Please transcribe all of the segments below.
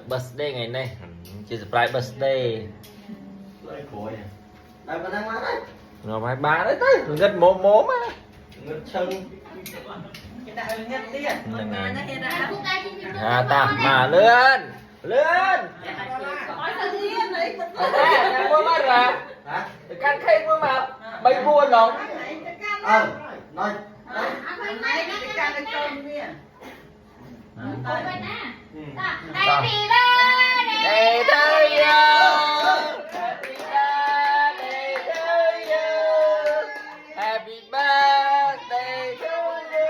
birthday ngày nay chỉ surprise birthday rồi mai ba đấy tới ngất mồm mồm á ngất chân ta mà lên lên mua mất rồi căn khay mua mà bay buôn rồi nói Happy birthday to you. Happy birthday to you. Happy birthday to you.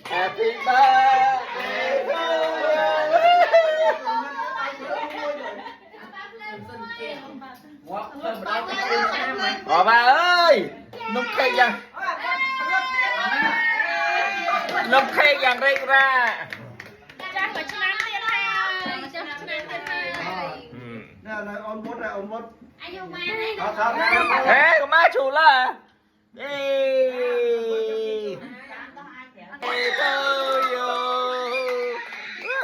Happy birthday to you. Ồ bà ơi, nút khay dần. Nút khay dần đi ra. Ê, con má chủ là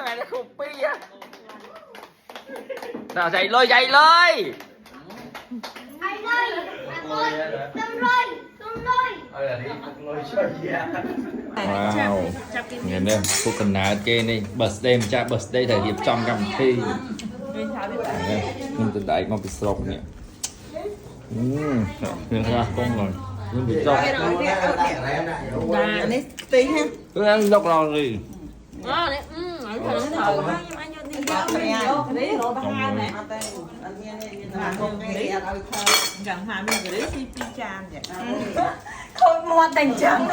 mày nó khùng pi á. Nào dậy lôi Wow, nghe nè, cô cần ná trên đi, birthday cha birthday thời điểm trong cầm thi. Nhưng từ đấy con bị sốc nhỉ. Nhìn ra con rồi, nhưng bị sốc. Này tí ha. Cứ ăn dốc nào gì. Không mua tình trạng